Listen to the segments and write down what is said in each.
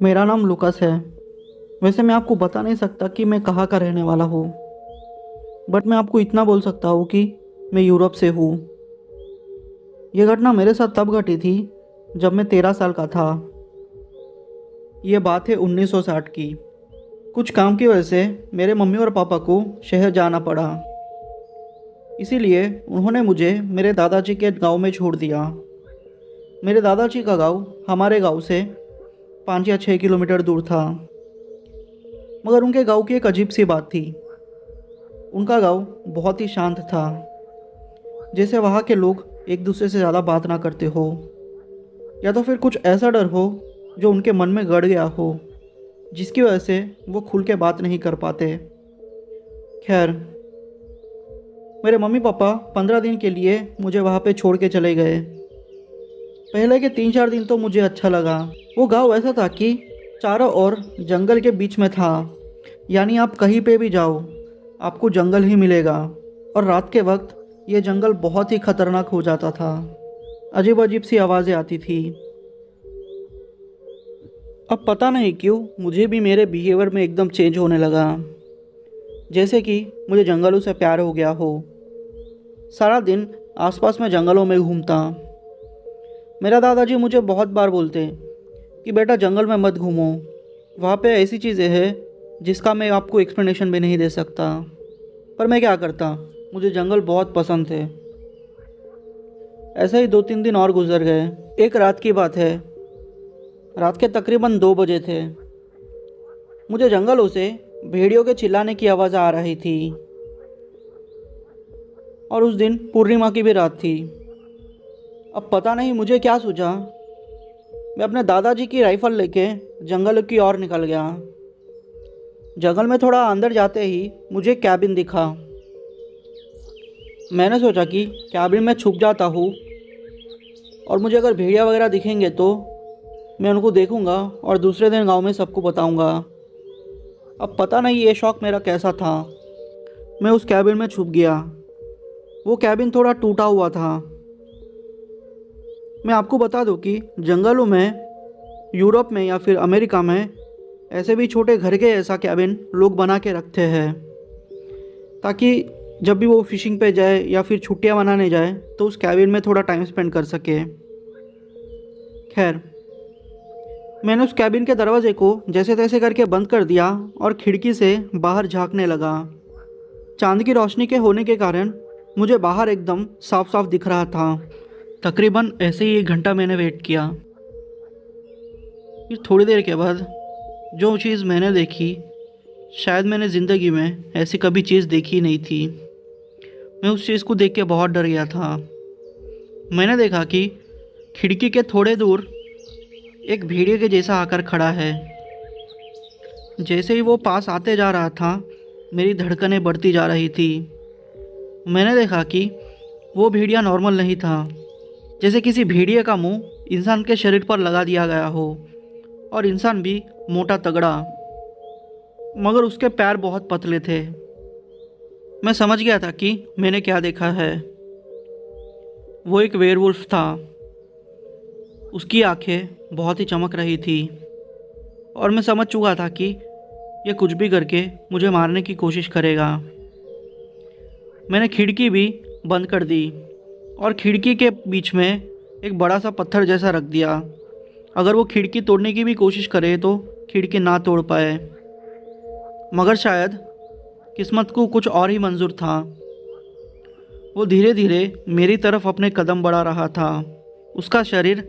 मेरा नाम लुकस है। वैसे मैं आपको बता नहीं सकता कि मैं कहाँ का रहने वाला हूँ, बट मैं आपको इतना बोल सकता हूँ कि मैं यूरोप से हूँ। यह घटना मेरे साथ तब घटी थी जब मैं 13 साल का था। ये बात है 1960 की। कुछ काम की वजह से मेरे मम्मी और पापा को शहर जाना पड़ा। इसीलिए उन्होंने मुझे मेरे दादाजी के गांव में छोड़ दिया। मेरे दादाजी का गांव हमारे गांव से 5 या 6 किलोमीटर दूर था। मगर उनके गांव की एक अजीब सी बात थी। उनका गांव बहुत ही शांत था, जैसे वहाँ के लोग एक दूसरे से ज़्यादा बात ना करते हो, या तो फिर कुछ ऐसा डर हो जो उनके मन में गड़ गया हो, जिसकी वजह से वो खुल के बात नहीं कर पाते। खैर, मेरे मम्मी पापा 15 दिन के लिए मुझे वहाँ पे छोड़ के चले गए। पहले के 3 4 दिन तो मुझे अच्छा लगा। वो गांव ऐसा था कि चारों ओर जंगल के बीच में था, यानी आप कहीं पे भी जाओ आपको जंगल ही मिलेगा। और रात के वक्त ये जंगल बहुत ही खतरनाक हो जाता था। अजीब अजीब सी आवाज़ें आती थी। अब पता नहीं क्यों मुझे भी मेरे बिहेवियर में एकदम चेंज होने लगा, जैसे कि मुझे जंगलों से प्यार हो गया हो। सारा दिन आसपास में जंगलों में घूमता। मेरा दादाजी मुझे बहुत बार बोलते कि बेटा जंगल में मत घूमो, वहाँ पे ऐसी चीज़ें हैं जिसका मैं आपको एक्सप्लेनेशन भी नहीं दे सकता। पर मैं क्या करता, मुझे जंगल बहुत पसंद थे। ऐसे ही 2 3 दिन और गुजर गए। एक रात की बात है, रात के तकरीबन 2 बजे थे। मुझे जंगलों से भेड़ियों के चिल्लाने की आवाज़ आ रही थी। और उस दिन पूर्णिमा की भी रात थी। अब पता नहीं मुझे क्या सूझा, मैं अपने दादाजी की राइफल लेके जंगल की ओर निकल गया। जंगल में थोड़ा अंदर जाते ही मुझे कैबिन दिखा। मैंने सोचा कि कैबिन में छुप जाता हूँ, और मुझे अगर भेड़िया वगैरह दिखेंगे तो मैं उनको देखूंगा और दूसरे दिन गांव में सबको बताऊंगा। अब पता नहीं ये शौक़ मेरा कैसा था। मैं उस कैबिन में छुप गया। वो कैबिन थोड़ा टूटा हुआ था। मैं आपको बता दूं कि जंगलों में, यूरोप में या फिर अमेरिका में ऐसे भी छोटे घर के ऐसा कैबिन लोग बना के रखते हैं, ताकि जब भी वो फिशिंग पे जाए या फिर छुट्टियां मनाने जाए तो उस कैबिन में थोड़ा टाइम स्पेंड कर सके। खैर, मैंने उस कैबिन के दरवाजे को जैसे तैसे करके बंद कर दिया और खिड़की से बाहर झांकने लगा। चांद की रोशनी के होने के कारण मुझे बाहर एकदम साफ साफ दिख रहा था। तकरीबन ऐसे ही 1 घंटा मैंने वेट किया। फिर थोड़ी देर के बाद जो चीज़ मैंने देखी, शायद मैंने ज़िंदगी में ऐसी कभी चीज़ देखी नहीं थी। मैं उस चीज़ को देख के बहुत डर गया था। मैंने देखा कि खिड़की के थोड़े दूर एक भेड़िए के जैसा आकर खड़ा है। जैसे ही वो पास आते जा रहा था, मेरी धड़कनें बढ़ती जा रही थी। मैंने देखा कि वो भेड़िया नॉर्मल नहीं था, जैसे किसी भेड़िए का मुंह इंसान के शरीर पर लगा दिया गया हो, और इंसान भी मोटा तगड़ा, मगर उसके पैर बहुत पतले थे। मैं समझ गया था कि मैंने क्या देखा है। वो एक वेयरवुल्फ था। उसकी आंखें बहुत ही चमक रही थी, और मैं समझ चुका था कि यह कुछ भी करके मुझे मारने की कोशिश करेगा। मैंने खिड़की भी बंद कर दी और खिड़की के बीच में एक बड़ा सा पत्थर जैसा रख दिया। अगर वो खिड़की तोड़ने की भी कोशिश करे तो खिड़की ना तोड़ पाए। मगर शायद किस्मत को कुछ और ही मंजूर था। वो धीरे धीरे मेरी तरफ अपने कदम बढ़ा रहा था। उसका शरीर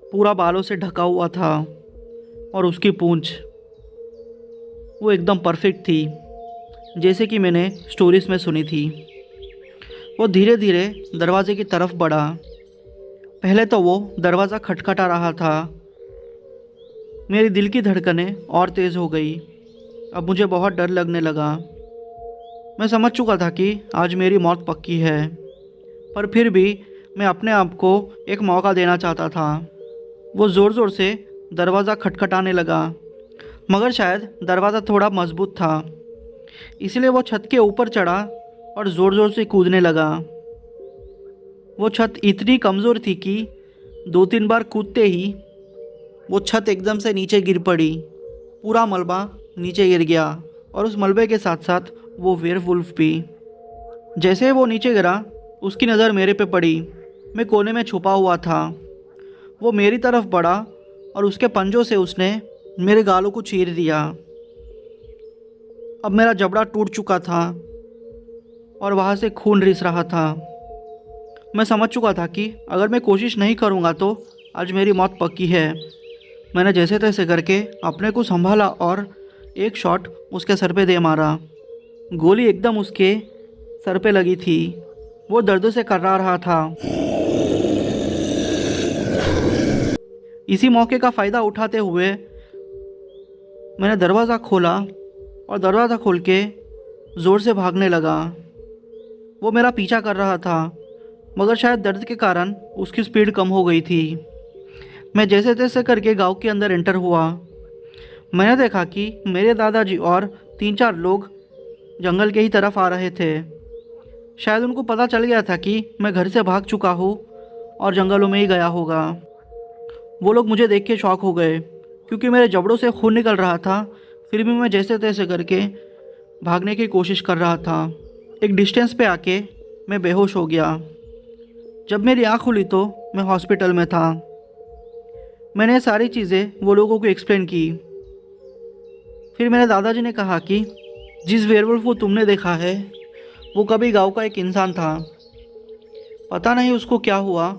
पूरा बालों से ढका हुआ था, और उसकी पूंछ वो एकदम परफेक्ट थी, जैसे कि मैंने स्टोरीज में सुनी थी। वो धीरे धीरे दरवाजे की तरफ बढ़ा। पहले तो वो दरवाज़ा खटखटा रहा था। मेरी दिल की धड़कनें और तेज़ हो गई। अब मुझे बहुत डर लगने लगा। मैं समझ चुका था कि आज मेरी मौत पक्की है, पर फिर भी मैं अपने आप को एक मौका देना चाहता था। वो ज़ोर ज़ोर से दरवाज़ा खटखटाने लगा, मगर शायद दरवाज़ा थोड़ा मजबूत था, इसलिए वो छत के ऊपर चढ़ा और ज़ोर ज़ोर से कूदने लगा। वो छत इतनी कमज़ोर थी कि 2 3 बार कूदते ही वो छत एकदम से नीचे गिर पड़ी। पूरा मलबा नीचे गिर गया और उस मलबे के साथ साथ वो वेयरवुल्फ भी। जैसे ही वो नीचे गिरा, उसकी नज़र मेरे पे पड़ी। मैं कोने में छुपा हुआ था। वो मेरी तरफ बढ़ा और उसके पंजों से उसने मेरे गालों को चीर दिया। अब मेरा जबड़ा टूट चुका था और वहाँ से खून रिस रहा था। मैं समझ चुका था कि अगर मैं कोशिश नहीं करूँगा तो आज मेरी मौत पक्की है। मैंने जैसे तैसे करके अपने को संभाला और एक शॉट उसके सर पे दे मारा। गोली एकदम उसके सर पे लगी थी। वो दर्द से कर्रा रहा था। इसी मौके का फ़ायदा उठाते हुए मैंने दरवाज़ा खोला और दरवाज़ा खोल के ज़ोर से भागने लगा। वो मेरा पीछा कर रहा था, मगर शायद दर्द के कारण उसकी स्पीड कम हो गई थी। मैं जैसे तैसे करके गांव के अंदर एंटर हुआ। मैंने देखा कि मेरे दादाजी और 3-4 लोग जंगल के ही तरफ आ रहे थे। शायद उनको पता चल गया था कि मैं घर से भाग चुका हूँ और जंगलों में ही गया होगा। वो लोग मुझे देख के शॉक हो गए, क्योंकि मेरे जबड़ों से खून निकल रहा था। फिर भी मैं जैसे तैसे करके भागने की कोशिश कर रहा था। एक डिस्टेंस पे आके मैं बेहोश हो गया। जब मेरी आँख खुली तो मैं हॉस्पिटल में था। मैंने ये सारी चीज़ें वो लोगों को एक्सप्लेन की। फिर मेरे दादाजी ने कहा कि जिस वेयरवुल्फ को तुमने देखा है वो कभी गांव का एक इंसान था। पता नहीं उसको क्या हुआ,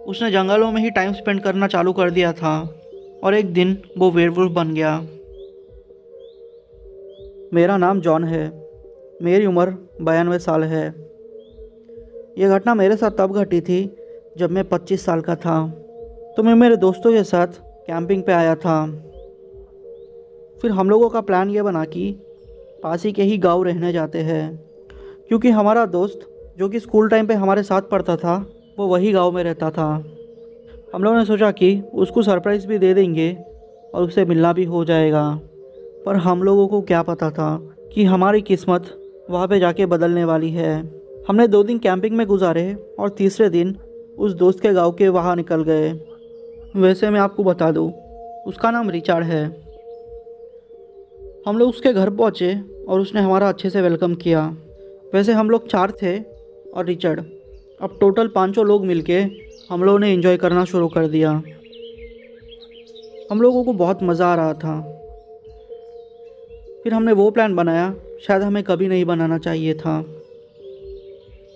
उसने जंगलों में ही टाइम स्पेंड करना चालू कर दिया था और एक दिन वो वेयरवुल्फ बन गया। मेरा नाम जॉन है। मेरी उम्र 92 साल है। ये घटना मेरे साथ तब घटी थी जब मैं 25 साल का था। तो मैं मेरे दोस्तों के साथ कैंपिंग पे आया था। फिर हम लोगों का प्लान ये बना कि पास ही के ही गांव रहने जाते हैं, क्योंकि हमारा दोस्त जो कि स्कूल टाइम पे हमारे साथ पढ़ता था वो वही गांव में रहता था। हम लोगों ने सोचा कि उसको सरप्राइज़ भी दे देंगे और उससे मिलना भी हो जाएगा। पर हम लोगों को क्या पता था कि हमारी किस्मत वहाँ पे जाके बदलने वाली है। हमने 2 दिन कैंपिंग में गुजारे और तीसरे दिन उस दोस्त के गांव के वहाँ निकल गए। वैसे मैं आपको बता दूँ, उसका नाम रिचार्ड है। हम लोग उसके घर पहुँचे और उसने हमारा अच्छे से वेलकम किया। वैसे हम लोग 4 थे और रिचर्ड। अब टोटल 5 लोग मिलके हम लोगों ने एंजॉय करना शुरू कर दिया। हम लोगों को बहुत मज़ा आ रहा था। फिर हमने वो प्लान बनाया, शायद हमें कभी नहीं बनाना चाहिए था।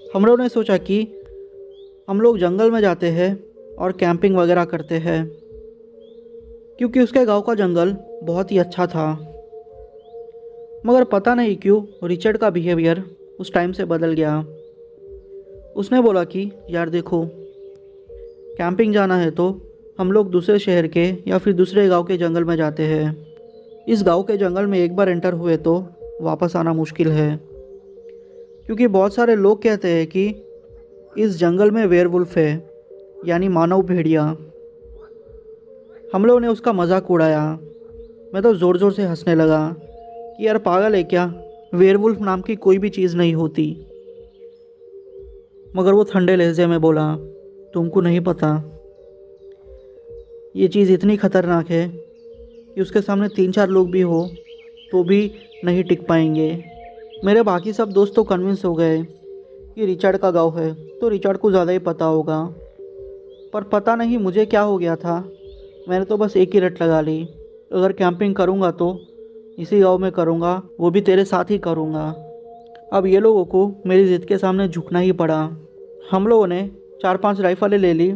हम लोगों ने सोचा कि हम लोग जंगल में जाते हैं और कैंपिंग वगैरह करते हैं, क्योंकि उसके गांव का जंगल बहुत ही अच्छा था। मगर पता नहीं क्यों रिचर्ड का बिहेवियर उस टाइम से बदल गया। उसने बोला कि यार देखो, कैंपिंग जाना है तो हम लोग दूसरे शहर के या फिर दूसरे गांव के जंगल में जाते हैं। इस गांव के जंगल में एक बार एंटर हुए तो वापस आना मुश्किल है, क्योंकि बहुत सारे लोग कहते हैं कि इस जंगल में वेयरवुल्फ है, यानी मानव भेड़िया। हम लोगों ने उसका मजाक उड़ाया। मैं तो ज़ोर ज़ोर से हंसने लगा कि यार पागल है क्या, वेयरवुल्फ नाम की कोई भी चीज़ नहीं होती। मगर वो ठंडे लहजे में बोला, तुमको नहीं पता, ये चीज़ इतनी ख़तरनाक है कि उसके सामने 3-4 लोग भी हो तो भी नहीं टिक पाएंगे। मेरे बाकी सब दोस्त तो कन्विंस हो गए कि रिचर्ड का गांव है तो रिचर्ड को ज़्यादा ही पता होगा। पर पता नहीं मुझे क्या हो गया था, मैंने तो बस एक ही रट लगा ली, अगर कैंपिंग करूँगा तो इसी गांव में करूँगा, वो भी तेरे साथ ही करूँगा। अब ये लोगों को मेरी ज़िद के सामने झुकना ही पड़ा। हम लोगों ने 4-5 राइफ़लें ले ली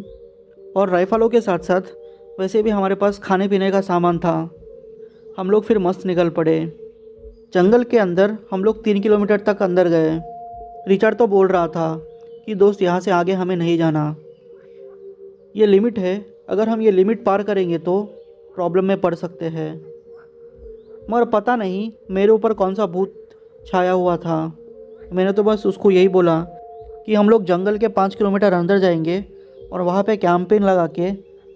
और राइफ़लों के साथ साथ वैसे भी हमारे पास खाने पीने का सामान था। हम लोग फिर मस्त निकल पड़े। जंगल के अंदर हम लोग 3 किलोमीटर तक अंदर गए। रिचर्ड तो बोल रहा था कि दोस्त यहाँ से आगे हमें नहीं जाना, ये लिमिट है, अगर हम ये लिमिट पार करेंगे तो प्रॉब्लम में पड़ सकते हैं। मगर पता नहीं मेरे ऊपर कौन सा भूत छाया हुआ था। मैंने तो बस उसको यही बोला कि हम लोग जंगल के 5 किलोमीटर अंदर जाएंगे और वहाँ पे कैंपिंग लगा के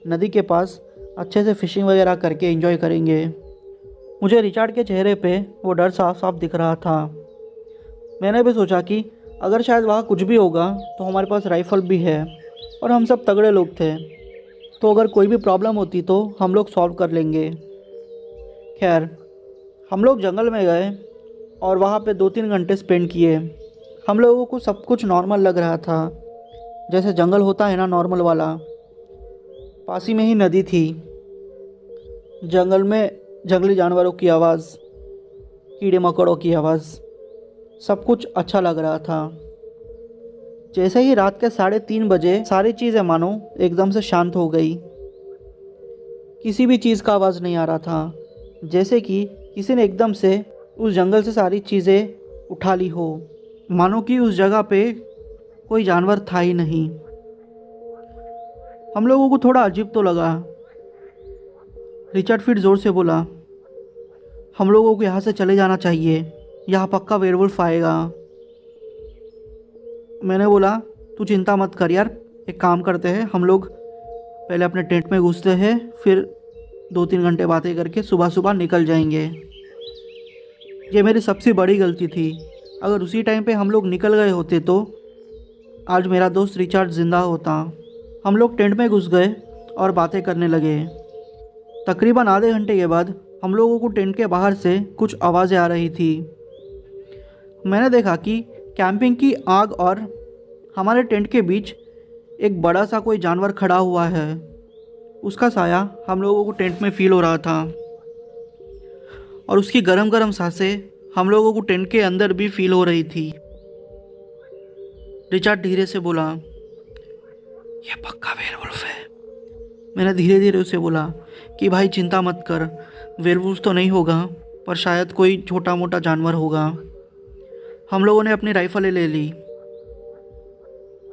नदी के पास अच्छे से फ़िशिंग वगैरह करके एंजॉय करेंगे। मुझे रिचर्ड के चेहरे पे वो डर साफ साफ दिख रहा था। मैंने भी सोचा कि अगर शायद वहाँ कुछ भी होगा तो हमारे पास राइफ़ल भी है और हम सब तगड़े लोग थे, तो अगर कोई भी प्रॉब्लम होती तो हम लोग सॉल्व कर लेंगे। खैर, हम लोग जंगल में गए और वहाँ पे 2-3 घंटे स्पेंड किए। हम लोगों को सब कुछ नॉर्मल लग रहा था, जैसे जंगल होता है ना, नॉर्मल वाला। पास ही में ही नदी थी। जंगल में जंगली जानवरों की आवाज़, कीड़े मकोड़ों की आवाज़, सब कुछ अच्छा लग रहा था। जैसे ही रात के 3:30 बजे सारी चीज़ें मानो एकदम से शांत हो गई। किसी भी चीज़ का आवाज़ नहीं आ रहा था, जैसे कि किसी ने एकदम से उस जंगल से सारी चीज़ें उठा ली हो, मानो कि उस जगह पे कोई जानवर था ही नहीं। हम लोगों को थोड़ा अजीब तो लगा। रिचर्ड फिर ज़ोर से बोला, हम लोगों को यहाँ से चले जाना चाहिए, यहाँ पक्का वेयरवुल्फ आएगा। मैंने बोला, तू चिंता मत कर यार, एक काम करते हैं, हम लोग पहले अपने टेंट में घुसते हैं, फिर 2-3 घंटे बातें करके सुबह सुबह निकल जाएंगे। ये मेरी सबसे बड़ी गलती थी। अगर उसी टाइम पे हम लोग निकल गए होते तो आज मेरा दोस्त रिचर्ड ज़िंदा होता। हम लोग टेंट में घुस गए और बातें करने लगे। तकरीबन आधे घंटे के बाद हम लोगों को टेंट के बाहर से कुछ आवाज़ें आ रही थी। मैंने देखा कि कैंपिंग की आग और हमारे टेंट के बीच एक बड़ा सा कोई जानवर खड़ा हुआ है। उसका साया हम लोगों को टेंट में फील हो रहा था और उसकी गरम गरम सांसें हम लोगों को टेंट के अंदर भी फील हो रही थी। रिचर्ड धीरे से बोला, यह पक्का वेयरवुल्फ है। मैंने धीरे धीरे उसे बोला कि भाई चिंता मत कर, वेयरवुल्फ तो नहीं होगा, पर शायद कोई छोटा मोटा जानवर होगा। हम लोगों ने अपनी राइफलें ले ली।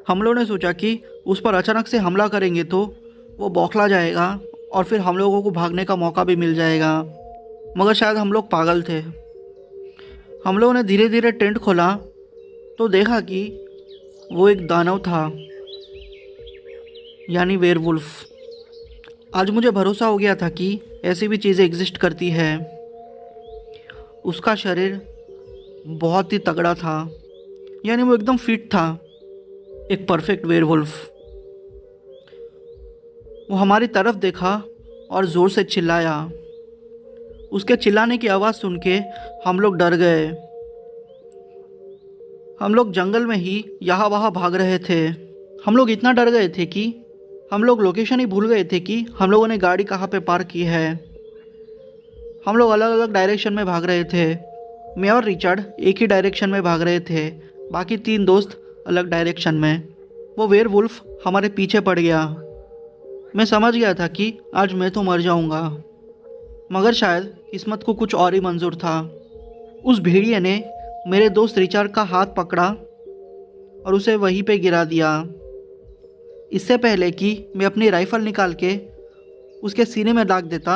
हम लोगों ने सोचा कि उस पर अचानक से हमला करेंगे तो वो बौखला जाएगा और फिर हम लोगों को भागने का मौका भी मिल जाएगा, मगर शायद हम लोग पागल थे। हम लोगों ने धीरे धीरे टेंट खोला तो देखा कि वो एक दानव था, यानी वेयरवुल्फ। आज मुझे भरोसा हो गया था कि ऐसी भी चीज़ें एग्जिस्ट करती है। उसका शरीर बहुत ही तगड़ा था, यानी वो एकदम फिट था, एक परफेक्ट वेयरवुल्फ। वो हमारी तरफ देखा और ज़ोर से चिल्लाया। उसके चिल्लाने की आवाज़ सुन के हम लोग डर गए। हम लोग जंगल में ही यहाँ वहाँ भाग रहे थे। हम लोग इतना डर गए थे कि हम लोग लोकेशन ही भूल गए थे कि हम लोगों ने गाड़ी कहाँ पे पार्क की है। हम लोग अलग अलग डायरेक्शन में भाग रहे थे। मैं और रिचर्ड एक ही डायरेक्शन में भाग रहे थे, बाकी 3 दोस्त अलग डायरेक्शन में। वो वेयरवुल्फ हमारे पीछे पड़ गया। मैं समझ गया था कि आज मैं तो मर जाऊंगा, मगर शायद किस्मत को कुछ और ही मंजूर था। उस भेड़िए ने मेरे दोस्त रिचर्ड का हाथ पकड़ा और उसे वहीं पे गिरा दिया। इससे पहले कि मैं अपनी राइफ़ल निकाल के उसके सीने में दाग देता,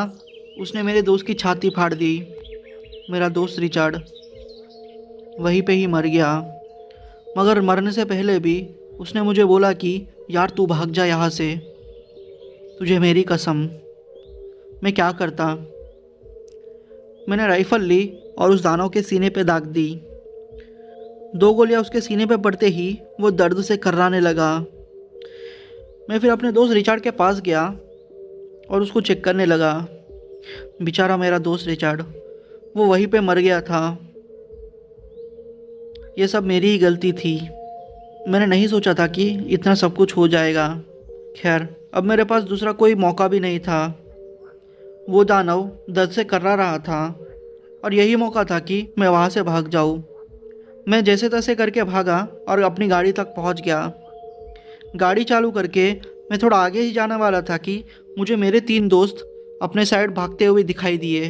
उसने मेरे दोस्त की छाती फाड़ दी। मेरा दोस्त रिचर्ड वहीं पे ही मर गया, मगर मरने से पहले भी उसने मुझे बोला कि यार तू भाग जा यहाँ से, तुझे मेरी कसम। मैं क्या करता। मैंने राइफ़ल ली और उस दानव के सीने पे दाग दी। 2 गोलियां उसके सीने पे पड़ते ही वो दर्द से कर्राने लगा। मैं फिर अपने दोस्त रिचर्ड के पास गया और उसको चेक करने लगा। बेचारा मेरा दोस्त रिचर्ड, वो वहीं पे मर गया था। ये सब मेरी ही गलती थी। मैंने नहीं सोचा था कि इतना सब कुछ हो जाएगा। खैर, अब मेरे पास दूसरा कोई मौका भी नहीं था। वो दानव दर्द से कर्रा रहा था और यही मौका था कि मैं वहाँ से भाग जाऊँ। मैं जैसे तैसे करके भागा और अपनी गाड़ी तक पहुँच गया। गाड़ी चालू करके मैं थोड़ा आगे ही जाने वाला था कि मुझे मेरे 3 दोस्त अपने साइड भागते हुए दिखाई दिए।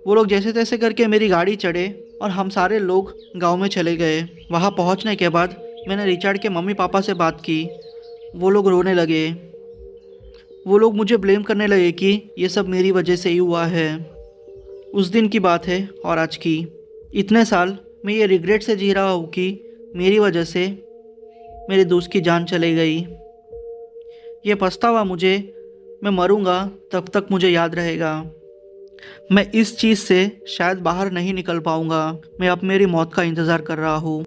वो लोग जैसे तैसे करके मेरी गाड़ी चढ़े और हम सारे लोग गांव में चले गए। वहाँ पहुँचने के बाद मैंने रिचर्ड के मम्मी पापा से बात की। वो लोग रोने लगे। वो लोग मुझे ब्लेम करने लगे कि ये सब मेरी वजह से ही हुआ है। उस दिन की बात है और आज की। इतने साल मैं ये रिग्रेट से जी रहा हूँ कि मेरी वजह से मेरे दोस्त की जान चली गई। ये पछतावा मुझे, मैं मरूंगा तब तक मुझे याद रहेगा। मैं इस चीज़ से शायद बाहर नहीं निकल पाऊंगा। मैं अब मेरी मौत का इंतज़ार कर रहा हूँ।